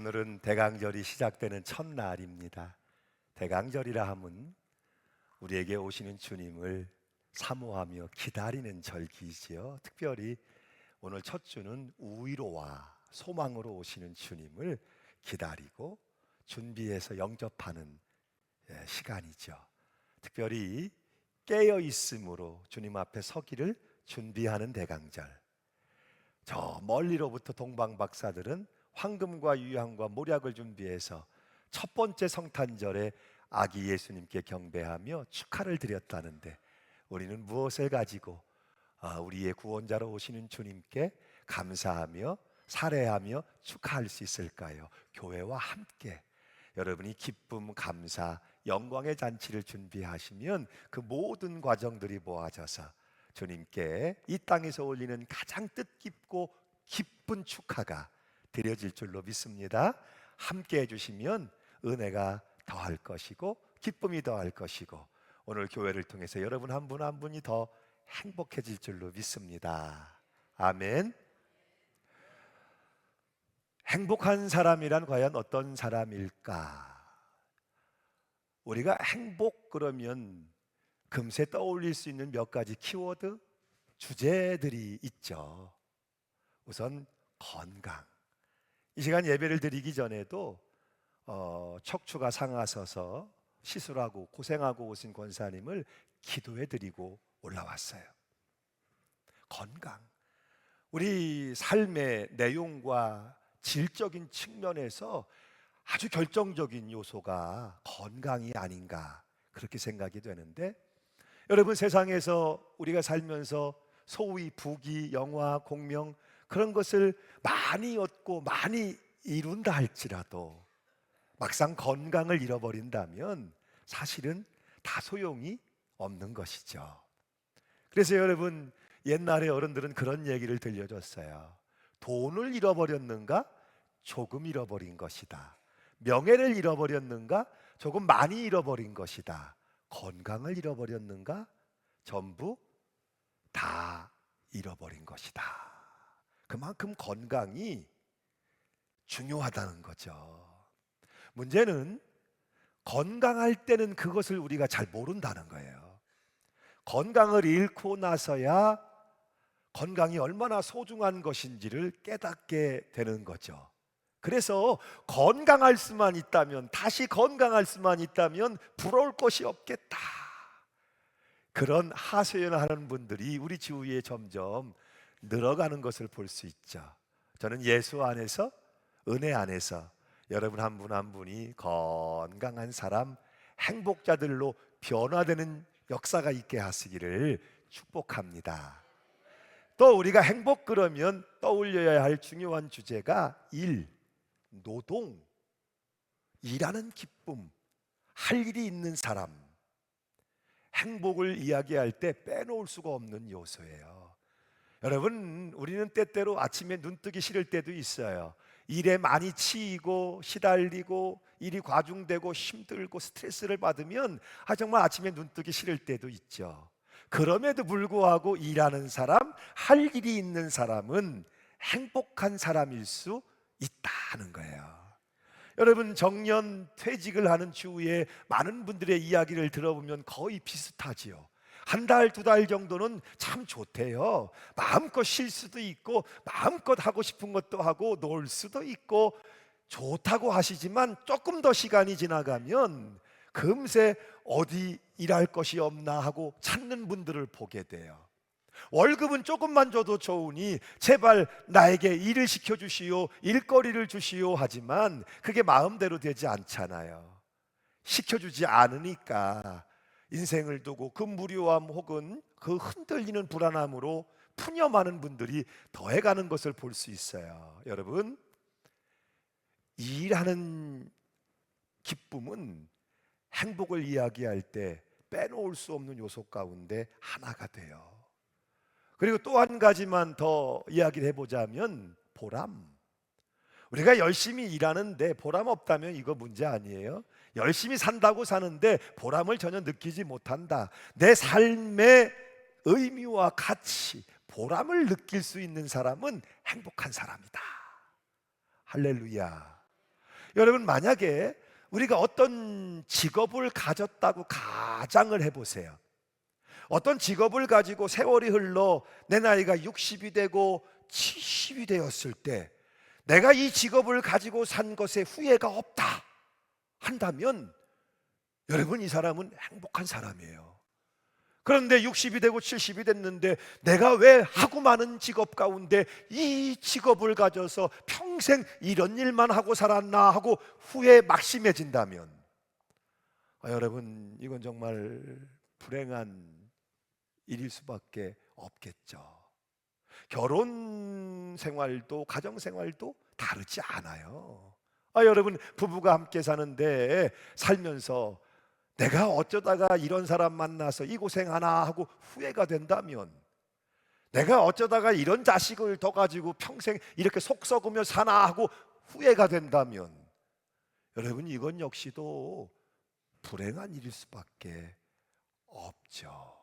오늘은 대강절이 시작되는 첫날입니다. 대강절이라 함은 우리에게 오시는 주님을 사모하며 기다리는 절기이지요. 특별히 오늘 첫 주는 우위로와 소망으로 오시는 주님을 기다리고 준비해서 영접하는 시간이죠. 특별히 깨어 있음으로 주님 앞에 서기를 준비하는 대강절. 저 멀리로부터 동방박사들은 황금과 유향과 모략을 준비해서 첫 번째 성탄절에 아기 예수님께 경배하며 축하를 드렸다는데, 우리는 무엇을 가지고 우리의 구원자로 오시는 주님께 감사하며 살해하며 축하할 수 있을까요? 교회와 함께 여러분이 기쁨, 감사, 영광의 잔치를 준비하시면 그 모든 과정들이 모아져서 주님께 이 땅에서 올리는 가장 뜻깊고 기쁜 축하가 드려질 줄로 믿습니다. 함께 해주시면 은혜가 더할 것이고 기쁨이 더할 것이고, 오늘 교회를 통해서 여러분 한 분 한 분이 더 행복해질 줄로 믿습니다. 아멘. 행복한 사람이란 과연 어떤 사람일까? 우리가 행복 그러면 금세 떠올릴 수 있는 몇 가지 키워드, 주제들이 있죠. 우선 건강. 이 시간 예배를 드리기 전에도 척추가 상하셔서 시술하고 고생하고 오신 권사님을 기도해 드리고 올라왔어요. 건강. 우리 삶의 내용과 질적인 측면에서 아주 결정적인 요소가 건강이 아닌가, 그렇게 생각이 되는데, 여러분, 세상에서 우리가 살면서 소위 부귀, 영화, 공명, 그런 것을 많이 얻고 많이 이룬다 할지라도 막상 건강을 잃어버린다면 사실은 다 소용이 없는 것이죠. 그래서 여러분, 옛날에 어른들은 그런 얘기를 들려줬어요. 돈을 잃어버렸는가? 조금 잃어버린 것이다. 명예를 잃어버렸는가? 조금 많이 잃어버린 것이다. 건강을 잃어버렸는가? 전부 다 잃어버린 것이다. 그만큼 건강이 중요하다는 거죠. 문제는 건강할 때는 그것을 우리가 잘 모른다는 거예요. 건강을 잃고 나서야 건강이 얼마나 소중한 것인지를 깨닫게 되는 거죠. 그래서 건강할 수만 있다면, 다시 건강할 수만 있다면 부러울 것이 없겠다, 그런 하소연하는 분들이 우리 주위에 점점 늘어가는 것을 볼 수 있죠. 저는 예수 안에서, 은혜 안에서 여러분 한 분 한 분이 건강한 사람, 행복자들로 변화되는 역사가 있게 하시기를 축복합니다. 또 우리가 행복 그러면 떠올려야 할 중요한 주제가 일, 노동, 일하는 기쁨, 할 일이 있는 사람. 행복을 이야기할 때 빼놓을 수가 없는 요소예요. 여러분, 우리는 때때로 아침에 눈 뜨기 싫을 때도 있어요. 일에 많이 치이고 시달리고 일이 과중되고 힘들고 스트레스를 받으면 정말 아침에 눈 뜨기 싫을 때도 있죠. 그럼에도 불구하고 일하는 사람, 할 일이 있는 사람은 행복한 사람일 수 있다는 거예요. 여러분, 정년 퇴직을 하는 주위에 많은 분들의 이야기를 들어보면 거의 비슷하지요. 한 달, 두 달 정도는 참 좋대요. 마음껏 쉴 수도 있고 마음껏 하고 싶은 것도 하고 놀 수도 있고 좋다고 하시지만, 조금 더 시간이 지나가면 금세 어디 일할 것이 없나 하고 찾는 분들을 보게 돼요. 월급은 조금만 줘도 좋으니 제발 나에게 일을 시켜주시오, 일거리를 주시오 하지만 그게 마음대로 되지 않잖아요. 시켜주지 않으니까 인생을 두고 그 무료함 혹은 그 흔들리는 불안함으로 푸념하는 분들이 더해가는 것을 볼 수 있어요. 여러분, 일하는 기쁨은 행복을 이야기할 때 빼놓을 수 없는 요소 가운데 하나가 돼요. 그리고 또 한 가지만 더 이야기를 해보자면 보람. 우리가 열심히 일하는데 보람 없다면 이거 문제 아니에요? 열심히 산다고 사는데 보람을 전혀 느끼지 못한다. 내 삶의 의미와 가치, 보람을 느낄 수 있는 사람은 행복한 사람이다. 할렐루야. 여러분, 만약에 우리가 어떤 직업을 가졌다고 가정을 해보세요. 어떤 직업을 가지고 세월이 흘러 내 나이가 60이 되고 70이 되었을 때 내가 이 직업을 가지고 산 것에 후회가 없다 한다면 여러분, 이 사람은 행복한 사람이에요. 그런데 60이 되고 70이 됐는데 내가 왜 하고 많은 직업 가운데 이 직업을 가져서 평생 이런 일만 하고 살았나 하고 후회에 막심해진다면 여러분, 이건 정말 불행한 일일 수밖에 없겠죠. 결혼 생활도 가정 생활도 다르지 않아요. 여러분, 부부가 함께 사는데 살면서 내가 어쩌다가 이런 사람 만나서 이 고생하나 하고 후회가 된다면, 내가 어쩌다가 이런 자식을 더 가지고 평생 이렇게 속 썩으며 사나 하고 후회가 된다면 여러분, 이건 역시도 불행한 일일 수밖에 없죠.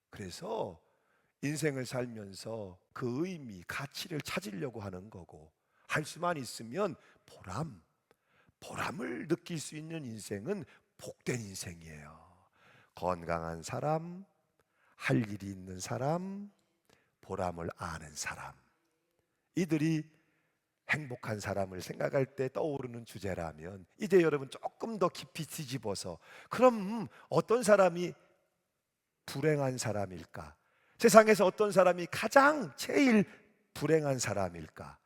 그래서 인생을 살면서 그 의미, 가치를 찾으려고 하는 거고, 할 수만 있으면 보람을 느낄 수 있는 인생은 복된 인생이에요. 건강한 사람, 할 일이 있는 사람, 보람을 아는 사람, 이들이 행복한 사람을 생각할 때 떠오르는 주제라면, 이제 여러분 조금 더 깊이 뒤집어서 그럼 어떤 사람이 불행한 사람일까? 세상에서 어떤 사람이 가장 제일 불행한 사람일까?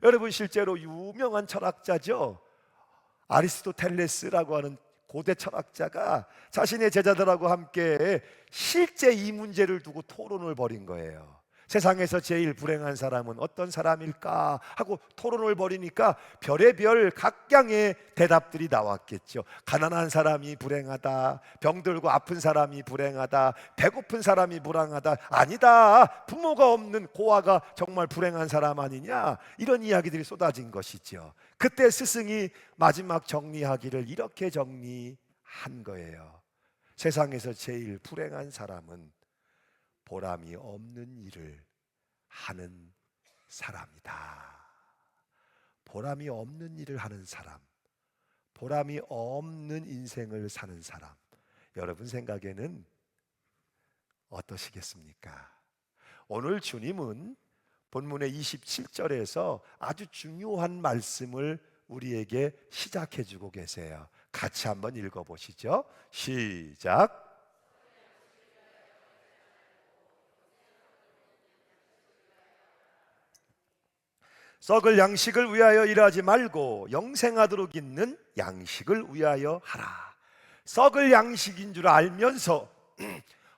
여러분, 실제로 유명한 철학자죠. 아리스토텔레스라고 하는 고대 철학자가 자신의 제자들하고 함께 실제 이 문제를 두고 토론을 벌인 거예요. 세상에서 제일 불행한 사람은 어떤 사람일까 하고 토론을 벌이니까 별의별 각양의 대답들이 나왔겠죠. 가난한 사람이 불행하다, 병들고 아픈 사람이 불행하다, 배고픈 사람이 불행하다, 아니다, 부모가 없는 고아가 정말 불행한 사람 아니냐, 이런 이야기들이 쏟아진 것이죠. 그때 스승이 마지막 정리하기를 이렇게 정리한 거예요. 세상에서 제일 불행한 사람은 보람이 없는 일을 하는 사람이다. 보람이 없는 일을 하는 사람, 보람이 없는 인생을 사는 사람, 여러분 생각에는 어떠시겠습니까? 오늘 주님은 본문의 27절에서 아주 중요한 말씀을 우리에게 시작해 주고 계세요. 같이 한번 읽어보시죠. 시작. 썩을 양식을 위하여 일하지 말고 영생하도록 있는 양식을 위하여 하라. 썩을 양식인 줄 알면서,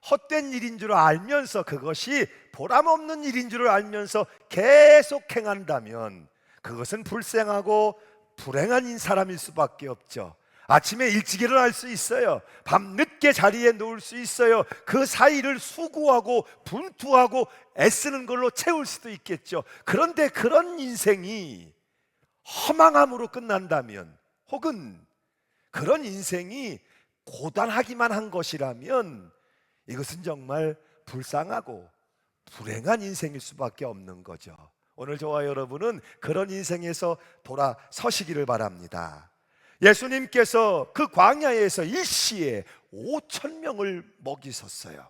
헛된 일인 줄 알면서, 그것이 보람없는 일인 줄 알면서 계속 행한다면 그것은 불쌍하고 불행한 사람일 수밖에 없죠. 아침에 일찍 일어날 수 있어요. 밤늦게 자리에 누울 수 있어요. 그 사이를 수고하고 분투하고 애쓰는 걸로 채울 수도 있겠죠. 그런데 그런 인생이 허망함으로 끝난다면, 혹은 그런 인생이 고단하기만 한 것이라면 이것은 정말 불쌍하고 불행한 인생일 수밖에 없는 거죠. 오늘 저와 여러분은 그런 인생에서 돌아서시기를 바랍니다. 예수님께서 그 광야에서 일시에 5,000명을 먹이셨어요.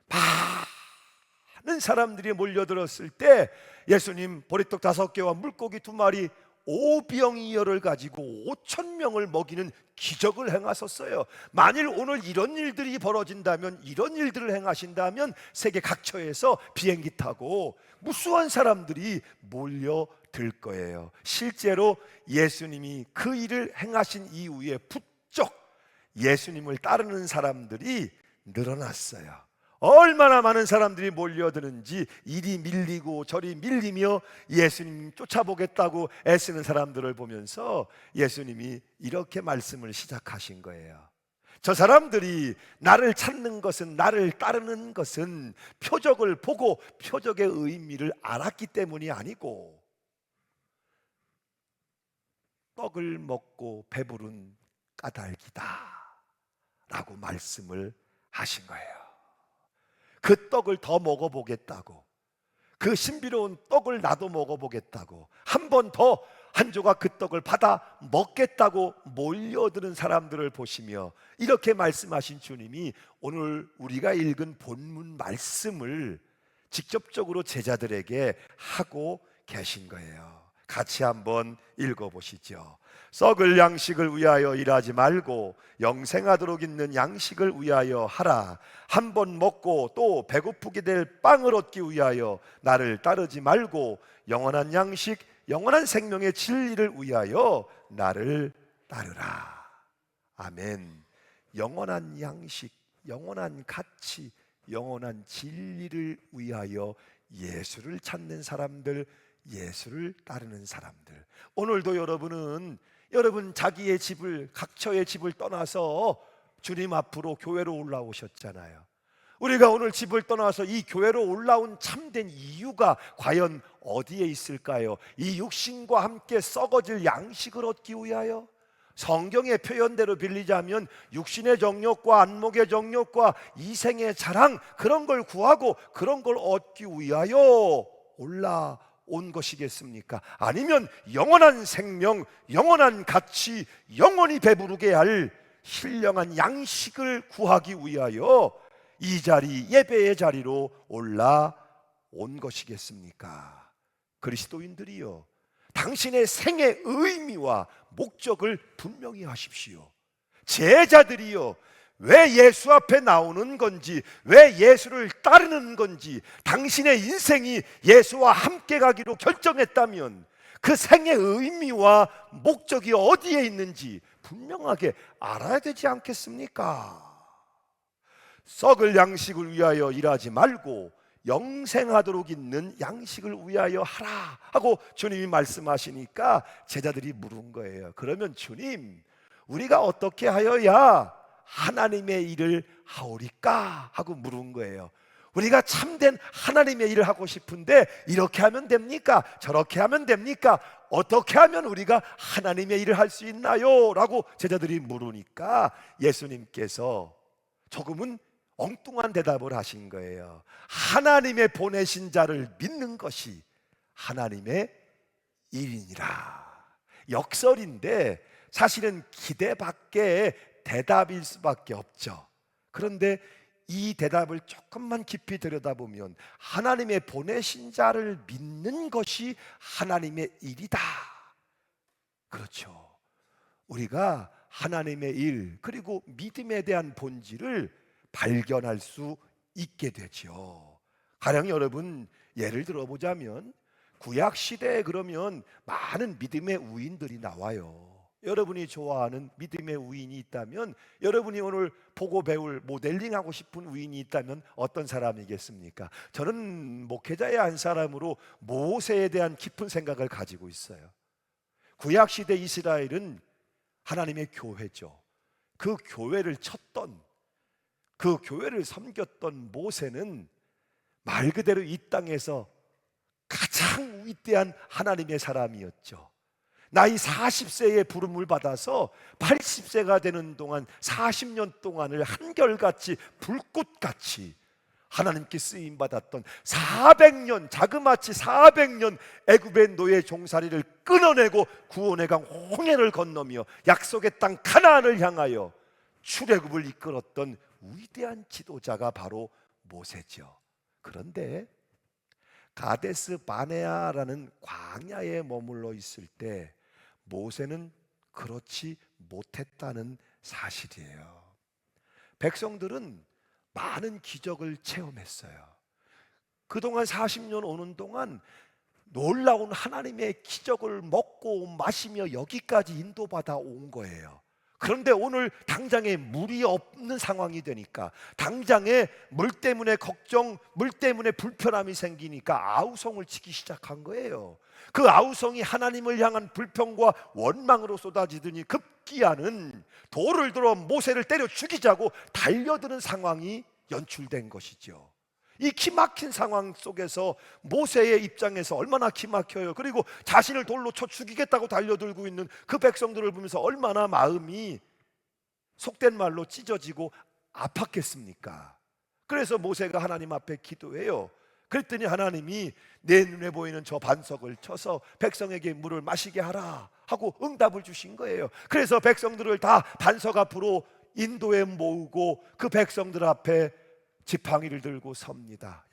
많은 사람들이 몰려들었을 때 예수님 보리떡 5개와 물고기 2마리 오병이어를 가지고 5,000명을 먹이는 기적을 행하셨어요. 만일 오늘 이런 일들이 벌어진다면, 이런 일들을 행하신다면 세계 각처에서 비행기 타고 무수한 사람들이 몰려들 거예요. 실제로 예수님이 그 일을 행하신 이후에 부쩍 예수님을 따르는 사람들이 늘어났어요. 얼마나 많은 사람들이 몰려드는지 이리 밀리고 저리 밀리며 예수님 쫓아보겠다고 애쓰는 사람들을 보면서 예수님이 이렇게 말씀을 시작하신 거예요. 저 사람들이 나를 찾는 것은, 나를 따르는 것은 표적을 보고 표적의 의미를 알았기 때문이 아니고 떡을 먹고 배부른 까닭이다 라고 말씀을 하신 거예요. 그 떡을 더 먹어보겠다고, 그 신비로운 떡을 나도 먹어보겠다고, 한 번 더 한 조각 그 떡을 받아 먹겠다고 몰려드는 사람들을 보시며 이렇게 말씀하신 주님이 오늘 우리가 읽은 본문 말씀을 직접적으로 제자들에게 하고 계신 거예요. 같이 한번 읽어보시죠. 썩을 양식을 위하여 일하지 말고 영생하도록 있는 양식을 위하여 하라. 한 번 먹고 또 배고프게 될 빵을 얻기 위하여 나를 따르지 말고 영원한 양식, 영원한 생명의 진리를 위하여 나를 따르라. 아멘. 영원한 양식, 영원한 가치, 영원한 진리를 위하여 예수를 찾는 사람들, 예수를 따르는 사람들. 오늘도 여러분 자기의 집을, 각처의 집을 떠나서 주님 앞으로 교회로 올라오셨잖아요. 우리가 오늘 집을 떠나서 이 교회로 올라온 참된 이유가 과연 어디에 있을까요? 이 육신과 함께 썩어질 양식을 얻기 위하여? 성경의 표현대로 빌리자면 육신의 정욕과 안목의 정욕과 이생의 자랑, 그런 걸 구하고 그런 걸 얻기 위하여 올라온 것이겠습니까? 아니면 영원한 생명, 영원한 가치, 영원히 배부르게 할 신령한 양식을 구하기 위하여 이 자리, 예배의 자리로 올라온 것이겠습니까? 그리스도인들이여, 당신의 생의 의미와 목적을 분명히 하십시오. 제자들이여, 왜 예수 앞에 나오는 건지, 왜 예수를 따르는 건지, 당신의 인생이 예수와 함께 가기로 결정했다면 그 생의 의미와 목적이 어디에 있는지 분명하게 알아야 되지 않겠습니까? 썩을 양식을 위하여 일하지 말고 영생하도록 있는 양식을 위하여 하라 하고 주님이 말씀하시니까 제자들이 물은 거예요. 그러면 주님, 우리가 어떻게 하여야 하나님의 일을 하오리까 하고 물은 거예요. 우리가 참된 하나님의 일을 하고 싶은데 이렇게 하면 됩니까? 저렇게 하면 됩니까? 어떻게 하면 우리가 하나님의 일을 할 수 있나요? 라고 제자들이 물으니까 예수님께서 조금은 엉뚱한 대답을 하신 거예요. 하나님의 보내신 자를 믿는 것이 하나님의 일이니라. 역설인데 사실은 기대 밖의 대답일 수밖에 없죠. 그런데 이 대답을 조금만 깊이 들여다보면 하나님의 보내신 자를 믿는 것이 하나님의 일이다. 그렇죠. 우리가 하나님의 일, 그리고 믿음에 대한 본질을 발견할 수 있게 되죠. 가령 여러분 예를 들어보자면 구약 시대에 그러면 많은 믿음의 우인들이 나와요. 여러분이 좋아하는 믿음의 우인이 있다면, 여러분이 오늘 보고 배울 모델링하고 싶은 우인이 있다면 어떤 사람이겠습니까? 저는 목회자의 한 사람으로 모세에 대한 깊은 생각을 가지고 있어요. 구약 시대 이스라엘은 하나님의 교회죠. 그 교회를 쳤던, 그 교회를 섬겼던 모세는 말 그대로 이 땅에서 가장 위대한 하나님의 사람이었죠. 나이 40세에 부름을 받아서 80세가 되는 동안 40년 동안을 한결같이 불꽃같이 하나님께 쓰임 받았던 400년, 자그마치 400년 애굽의 노예 종살이를 끊어내고 구원의 강 홍해를 건너며 약속의 땅 가나안을 향하여 출애굽을 이끌었던 위대한 지도자가 바로 모세죠. 그런데 가데스 바네아라는 광야에 머물러 있을 때 모세는 그렇지 못했다는 사실이에요. 백성들은 많은 기적을 체험했어요. 그동안 40년 오는 동안 놀라운 하나님의 기적을 먹고 마시며 여기까지 인도받아 온 거예요. 그런데 오늘 당장에 물이 없는 상황이 되니까, 당장에 물 때문에 걱정, 물 때문에 불편함이 생기니까 아우성을 치기 시작한 거예요. 그 아우성이 하나님을 향한 불평과 원망으로 쏟아지더니 급기야는 돌을 들어 모세를 때려 죽이자고 달려드는 상황이 연출된 것이죠. 이 기막힌 상황 속에서 모세의 입장에서 얼마나 기막혀요. 그리고 자신을 돌로 쳐 죽이겠다고 달려들고 있는 그 백성들을 보면서 얼마나 마음이 속된 말로 찢어지고 아팠겠습니까? 그래서 모세가 하나님 앞에 기도해요. 그랬더니 하나님이 내 눈에 보이는 저 반석을 쳐서 백성에게 물을 마시게 하라 하고 응답을 주신 거예요. 그래서 백성들을 다 반석 앞으로 인도에 모으고 그 백성들 앞에 지팡이를 들고 섭니다.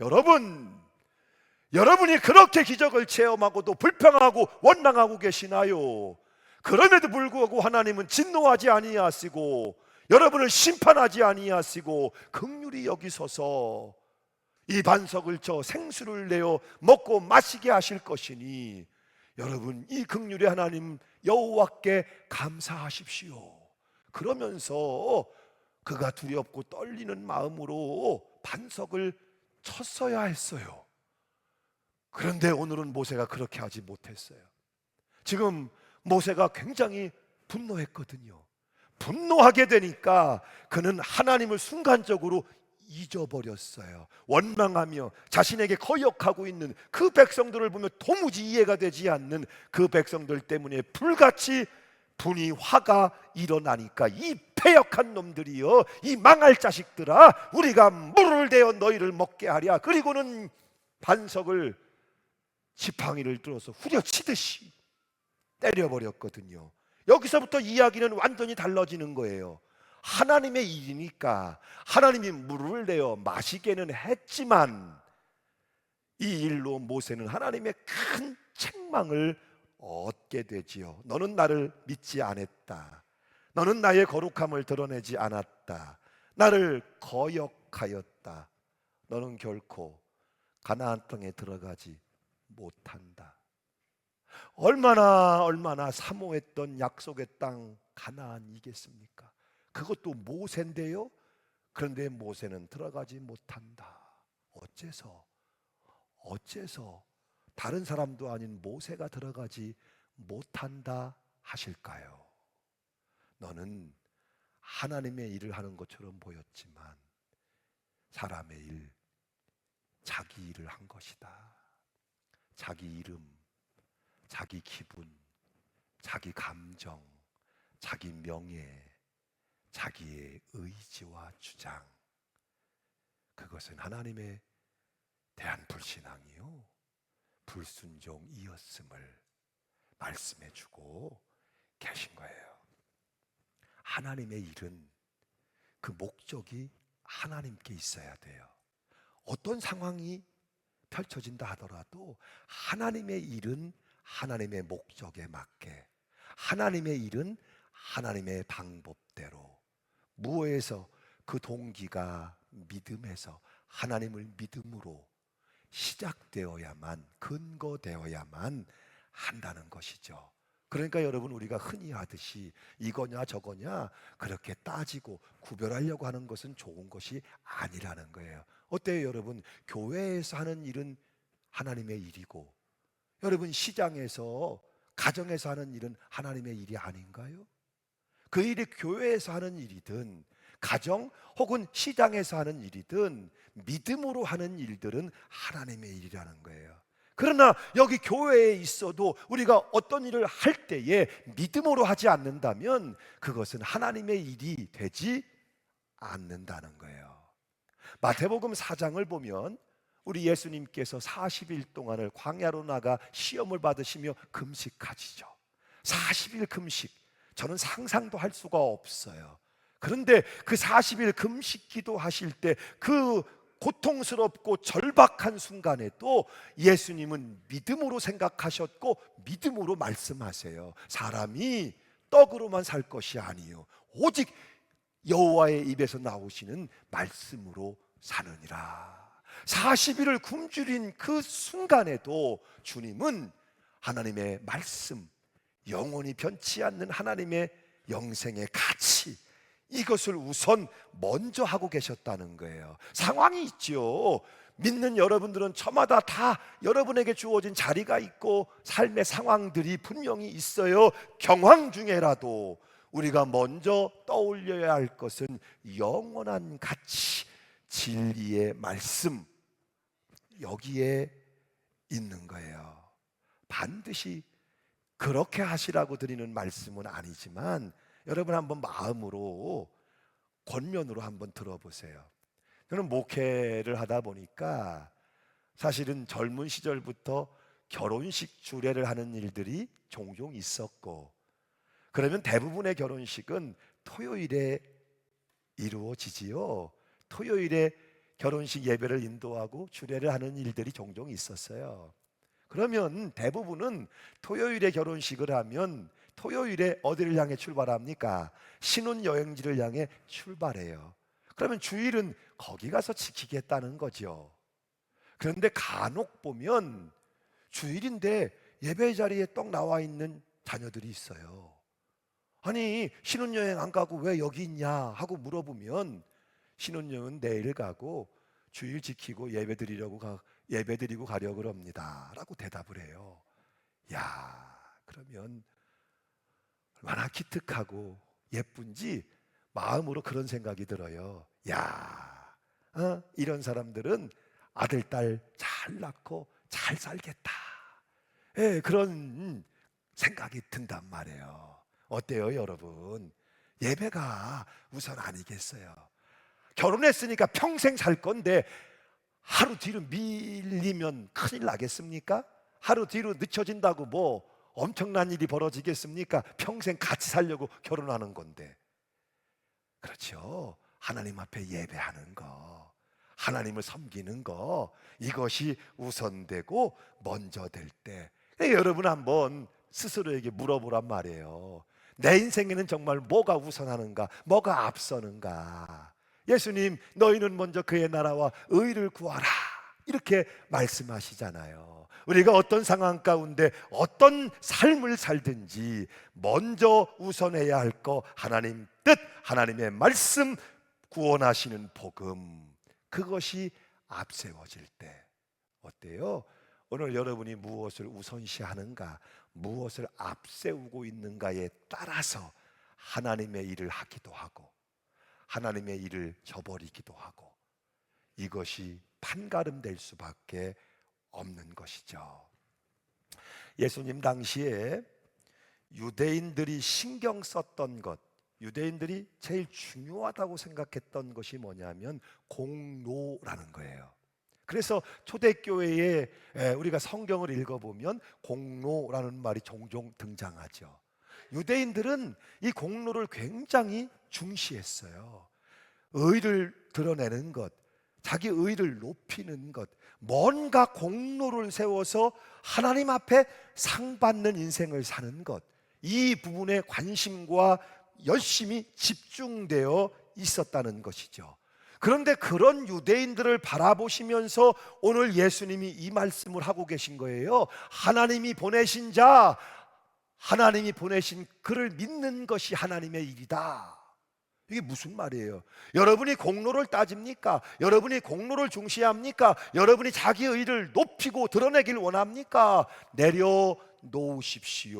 여러분이 그렇게 기적을 체험하고도 불평하고 원망하고 계시나요? 그럼에도 불구하고 하나님은 진노하지 아니하시고 여러분을 심판하지 아니하시고 긍휼히 여기소서 이 반석을 쳐 생수를 내어 먹고 마시게 하실 것이니 여러분 이 긍휼의 하나님 여호와께 감사하십시오. 그러면서 그가 두렵고 떨리는 마음으로 반석을 쳤어야 했어요. 그런데 오늘은 모세가 그렇게 하지 못했어요. 지금 모세가 굉장히 분노했거든요. 분노하게 되니까 그는 하나님을 순간적으로 잊어버렸어요. 원망하며 자신에게 거역하고 있는 그 백성들을 보며 도무지 이해가 되지 않는 그 백성들 때문에 불같이 분이 화가 일어나니까 이 패역한 놈들이여, 이 망할 자식들아, 우리가 물을 대어 너희를 먹게 하랴. 그리고는 반석을 지팡이를 들어서 후려치듯이 때려버렸거든요. 여기서부터 이야기는 완전히 달라지는 거예요. 하나님의 일이니까 하나님이 물을 내어 마시게는 했지만 이 일로 모세는 하나님의 큰 책망을 얻게 되지요. 너는 나를 믿지 않았다. 너는 나의 거룩함을 드러내지 않았다. 나를 거역하였다. 너는 결코 가나안 땅에 들어가지 못한다. 얼마나 사모했던 약속의 땅 가나안이겠습니까? 그것도 모세인데요. 그런데 모세는 들어가지 못한다. 어째서 다른 사람도 아닌 모세가 들어가지 못한다 하실까요? 너는 하나님의 일을 하는 것처럼 보였지만 사람의 일, 자기 일을 한 것이다. 자기 이름, 자기 기분, 자기 감정, 자기 명예, 자기의 의지와 주장, 그것은 하나님에 대한 불신앙이요 불순종이었음을 말씀해 주고 계신 거예요. 하나님의 일은 그 목적이 하나님께 있어야 돼요. 어떤 상황이 펼쳐진다 하더라도 하나님의 일은 하나님의 목적에 맞게, 하나님의 일은 하나님의 방법대로, 무엇에서 그 동기가 믿음에서 하나님을 믿음으로 시작되어야만, 근거되어야만 한다는 것이죠. 그러니까 여러분, 우리가 흔히 하듯이 이거냐 저거냐 그렇게 따지고 구별하려고 하는 것은 좋은 것이 아니라는 거예요. 어때요 여러분? 교회에서 하는 일은 하나님의 일이고, 여러분 시장에서, 가정에서 하는 일은 하나님의 일이 아닌가요? 그 일이 교회에서 하는 일이든 가정 혹은 시장에서 하는 일이든 믿음으로 하는 일들은 하나님의 일이라는 거예요. 그러나 여기 교회에 있어도 우리가 어떤 일을 할 때에 믿음으로 하지 않는다면 그것은 하나님의 일이 되지 않는다는 거예요. 마태복음 4장을 보면 우리 예수님께서 40일 동안을 광야로 나가 시험을 받으시며 금식하시죠. 40일 금식, 저는 상상도 할 수가 없어요. 그런데 그 40일 금식 기도하실 때 그 고통스럽고 절박한 순간에도 예수님은 믿음으로 생각하셨고 믿음으로 말씀하세요. 사람이 떡으로만 살 것이 아니요 오직 여호와의 입에서 나오시는 말씀으로 사느니라. 40일을 굶주린 그 순간에도 주님은 하나님의 말씀, 영원히 변치 않는 하나님의 영생의 가치, 이것을 우선 먼저 하고 계셨다는 거예요. 상황이 있죠. 믿는 여러분들은 저마다 다 여러분에게 주어진 자리가 있고 삶의 상황들이 분명히 있어요. 경황 중에라도 우리가 먼저 떠올려야 할 것은 영원한 가치, 진리의 말씀, 여기에 있는 거예요. 반드시 그렇게 하시라고 드리는 말씀은 아니지만 여러분 한번 마음으로, 권면으로 한번 들어보세요. 저는 목회를 하다 보니까 사실은 젊은 시절부터 결혼식 주례를 하는 일들이 종종 있었고, 그러면 대부분의 결혼식은 토요일에 이루어지지요. 토요일에 결혼식 예배를 인도하고 주례를 하는 일들이 종종 있었어요. 그러면 대부분은 토요일에 결혼식을 하면 토요일에 어디를 향해 출발합니까? 신혼여행지를 향해 출발해요. 그러면 주일은 거기 가서 지키겠다는 거죠. 그런데 간혹 보면 주일인데 예배 자리에 떡 나와 있는 자녀들이 있어요. 아니, 신혼여행 안 가고 왜 여기 있냐 하고 물어보면 신혼여행은 내일 가고 주일 지키고 예배 드리고 가려고 합니다 라고 대답을 해요. 야, 그러면 얼마나 기특하고 예쁜지 마음으로 그런 생각이 들어요. 야, 이런 사람들은 아들, 딸 잘 낳고 잘 살겠다. 예, 그런 생각이 든단 말이에요. 어때요, 여러분? 예배가 우선 아니겠어요? 결혼했으니까 평생 살 건데 하루 뒤로 밀리면 큰일 나겠습니까? 하루 뒤로 늦춰진다고 뭐 엄청난 일이 벌어지겠습니까? 평생 같이 살려고 결혼하는 건데. 그렇죠. 하나님 앞에 예배하는 거, 하나님을 섬기는 거, 이것이 우선되고 먼저 될 때, 여러분 한번 스스로에게 물어보란 말이에요. 내 인생에는 정말 뭐가 우선하는가, 뭐가 앞서는가? 예수님, 너희는 먼저 그의 나라와 의를 구하라, 이렇게 말씀하시잖아요. 우리가 어떤 상황 가운데 어떤 삶을 살든지 먼저 우선해야 할 거, 하나님 뜻, 하나님의 말씀, 구원하시는 복음, 그것이 앞세워질 때 어때요? 오늘 여러분이 무엇을 우선시하는가, 무엇을 앞세우고 있는가에 따라서 하나님의 일을 하기도 하고 하나님의 일을 저버리기도 하고, 이것이 판가름될 수밖에 없는 것이죠. 예수님 당시에 유대인들이 신경 썼던 것, 유대인들이 제일 중요하다고 생각했던 것이 뭐냐면 공로라는 거예요. 그래서 초대교회에 우리가 성경을 읽어보면 공로라는 말이 종종 등장하죠. 유대인들은 이 공로를 굉장히 중시했어요. 의를 드러내는 것, 자기 의를 높이는 것, 뭔가 공로를 세워서 하나님 앞에 상 받는 인생을 사는 것, 이 부분에 관심과 열심히 집중되어 있었다는 것이죠. 그런데 그런 유대인들을 바라보시면서 오늘 예수님이 이 말씀을 하고 계신 거예요. 하나님이 보내신 자, 하나님이 보내신 그를 믿는 것이 하나님의 일이다. 이게 무슨 말이에요? 여러분이 공로를 따집니까? 여러분이 공로를 중시합니까? 여러분이 자기 의를 높이고 드러내길 원합니까? 내려놓으십시오.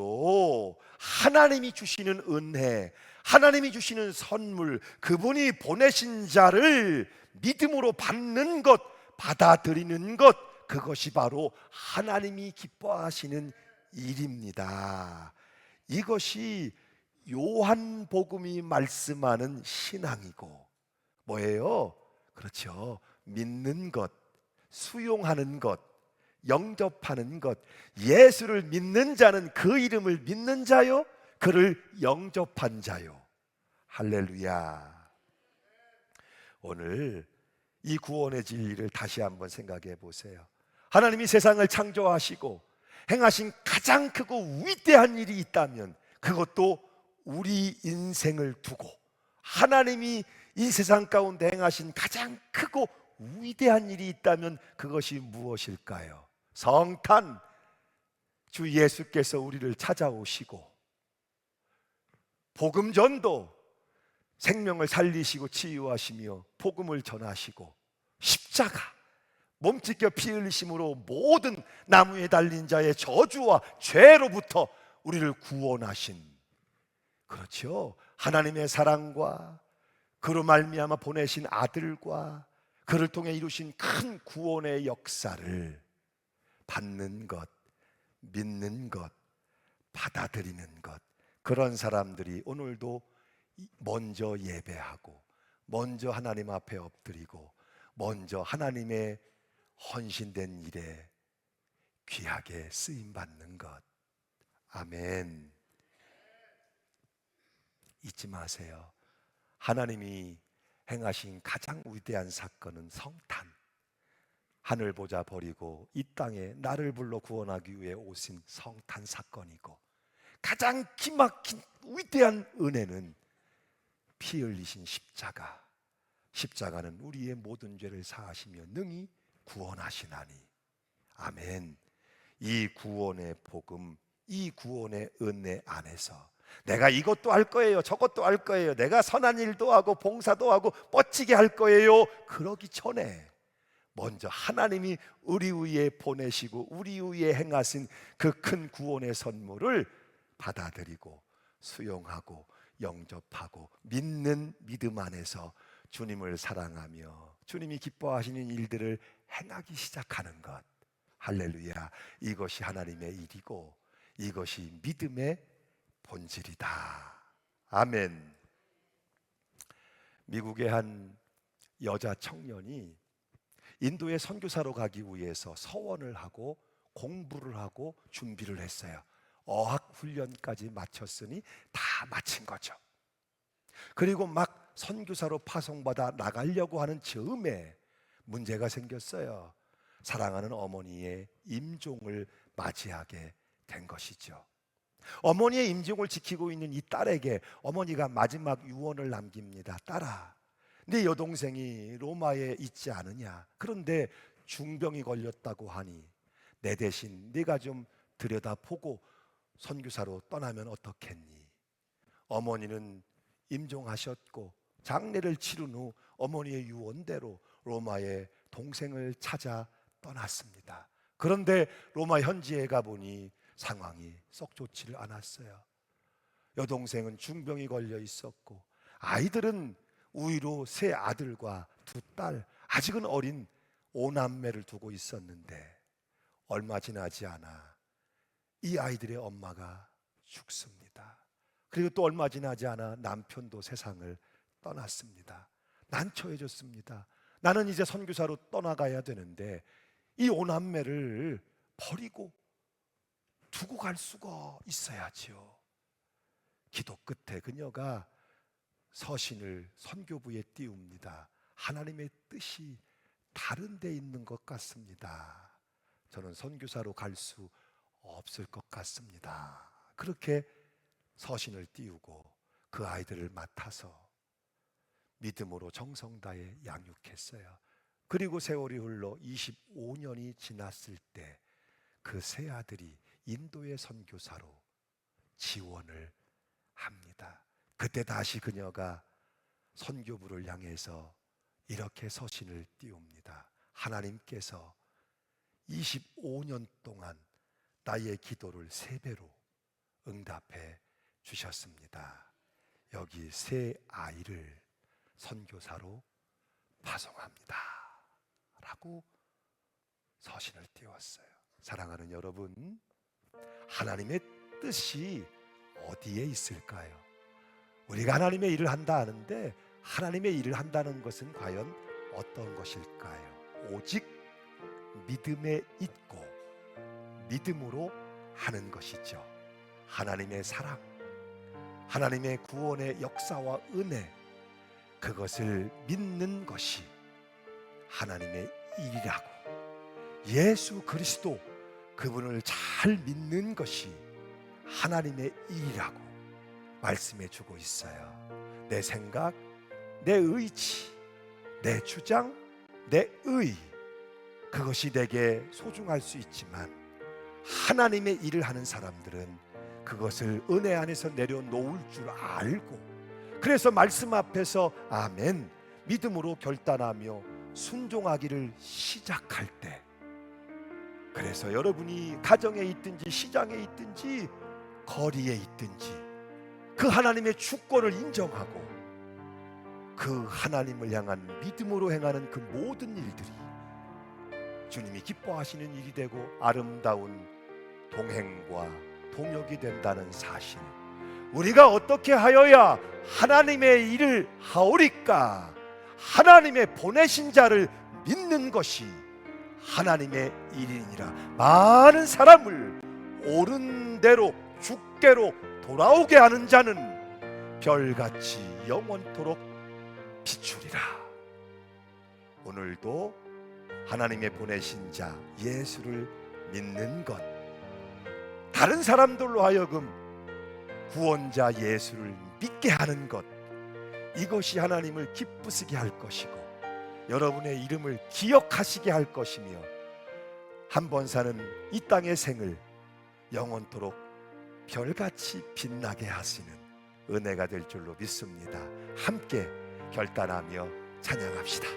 하나님이 주시는 은혜, 하나님이 주시는 선물, 그분이 보내신 자를 믿음으로 받는 것, 받아들이는 것, 그것이 바로 하나님이 기뻐하시는 일입니다. 이것이 요한복음이 말씀하는 신앙이고, 뭐예요? 그렇죠. 믿는 것, 수용하는 것, 영접하는 것. 예수를 믿는 자는 그 이름을 믿는 자요, 그를 영접한 자요. 할렐루야. 오늘 이 구원의 진리를 다시 한번 생각해 보세요. 하나님이 세상을 창조하시고 행하신 가장 크고 위대한 일이 있다면 그것도 우리 인생을 두고 하나님이 이 세상 가운데 행하신 가장 크고 위대한 일이 있다면 그것이 무엇일까요? 성탄, 주 예수께서 우리를 찾아오시고 복음 전도, 생명을 살리시고 치유하시며 복음을 전하시고 십자가, 몸 찢겨 피 흘리심으로 모든 나무에 달린 자의 저주와 죄로부터 우리를 구원하신, 그렇죠, 하나님의 사랑과 그로 말미암아 보내신 아들과 그를 통해 이루신 큰 구원의 역사를 받는 것, 믿는 것, 받아들이는 것, 그런 사람들이 오늘도 먼저 예배하고 먼저 하나님 앞에 엎드리고 먼저 하나님의 헌신된 일에 귀하게 쓰임 받는 것. 아멘. 잊지 마세요. 하나님이 행하신 가장 위대한 사건은 성탄. 하늘 보자 버리고 이 땅에 나를 불러 구원하기 위해 오신 성탄 사건이고, 가장 기막힌 위대한 은혜는 피 흘리신 십자가. 십자가는 우리의 모든 죄를 사하시며 능히 구원하시나니. 아멘. 이 구원의 복음, 이 구원의 은혜 안에서 내가 이것도 할 거예요, 저것도 할 거예요, 내가 선한 일도 하고 봉사도 하고 멋지게 할 거예요, 그러기 전에 먼저 하나님이 우리 위에 보내시고 우리 위에 행하신 그 큰 구원의 선물을 받아들이고 수용하고 영접하고 믿는 믿음 안에서 주님을 사랑하며 주님이 기뻐하시는 일들을 행하기 시작하는 것. 할렐루야. 이것이 하나님의 일이고 이것이 믿음의 본질이다. 아멘. 미국의 한 여자 청년이 인도에 선교사로 가기 위해서 서원을 하고 공부를 하고 준비를 했어요. 어학 훈련까지 마쳤으니 다 마친 거죠. 그리고 막 선교사로 파송받아 나가려고 하는 즈음에 문제가 생겼어요. 사랑하는 어머니의 임종을 맞이하게 된 것이죠. 어머니의 임종을 지키고 있는 이 딸에게 어머니가 마지막 유언을 남깁니다. 딸아, 네 여동생이 로마에 있지 않으냐? 그런데 중병이 걸렸다고 하니 내 대신 네가 좀 들여다보고 선교사로 떠나면 어떻겠니? 어머니는 임종하셨고 장례를 치른 후 어머니의 유언대로 로마의 동생을 찾아 떠났습니다. 그런데 로마 현지에 가보니 상황이 썩 좋지를 않았어요. 여동생은 중병이 걸려 있었고 아이들은 우위로 세 아들과 두 딸, 아직은 어린 오남매를 두고 있었는데 얼마 지나지 않아 이 아이들의 엄마가 죽습니다. 그리고 또 얼마 지나지 않아 남편도 세상을 떠났습니다. 난처해졌습니다. 나는 이제 선교사로 떠나가야 되는데 이 오남매를 버리고 두고 갈 수가 있어야지요. 기도 끝에 그녀가 서신을 선교부에 띄웁니다. 하나님의 뜻이 다른 데 있는 것 같습니다. 저는 선교사로 갈 수 없을 것 같습니다. 그렇게 서신을 띄우고 그 아이들을 맡아서 믿음으로 정성 다해 양육했어요. 그리고 세월이 흘러 25년이 지났을 때 그 세 아들이 인도의 선교사로 지원을 합니다. 그때 다시 그녀가 선교부를 향해서 이렇게 서신을 띄웁니다. 하나님께서 25년 동안 나의 기도를 3배로 응답해 주셨습니다. 여기 세 아이를 선교사로 파송합니다 라고 서신을 띄웠어요. 사랑하는 여러분, 하나님의 뜻이 어디에 있을까요? 우리가 하나님의 일을 한다 하는데 하나님의 일을 한다는 것은 과연 어떤 것일까요? 오직 믿음에 있고 믿음으로 하는 것이죠. 하나님의 사랑, 하나님의 구원의 역사와 은혜, 그것을 믿는 것이 하나님의 일이라고, 예수 그리스도 그분을 잘 믿는 것이 하나님의 일이라고 말씀해 주고 있어요. 내 생각, 내 의지, 내 주장, 내 의, 그것이 내게 소중할 수 있지만 하나님의 일을 하는 사람들은 그것을 은혜 안에서 내려놓을 줄 알고, 그래서 말씀 앞에서 아멘 믿음으로 결단하며 순종하기를 시작할 때, 그래서 여러분이 가정에 있든지 시장에 있든지 거리에 있든지 그 하나님의 주권을 인정하고 그 하나님을 향한 믿음으로 행하는 그 모든 일들이 주님이 기뻐하시는 일이 되고 아름다운 동행과 동역이 된다는 사실, 우리가 어떻게 하여야 하나님의 일을 하오리까? 하나님의 보내신 자를 믿는 것이 하나님의 일이니라. 많은 사람을 옳은 대로 주께로 돌아오게 하는 자는 별같이 영원토록 비추리라. 오늘도 하나님의 보내신 자 예수를 믿는 것, 다른 사람들로 하여금 구원자 예수를 믿게 하는 것, 이것이 하나님을 기쁘시게 할 것이고 여러분의 이름을 기억하시게 할 것이며 한 번 사는 이 땅의 생을 영원토록 별같이 빛나게 하시는 은혜가 될 줄로 믿습니다. 함께 결단하며 찬양합시다.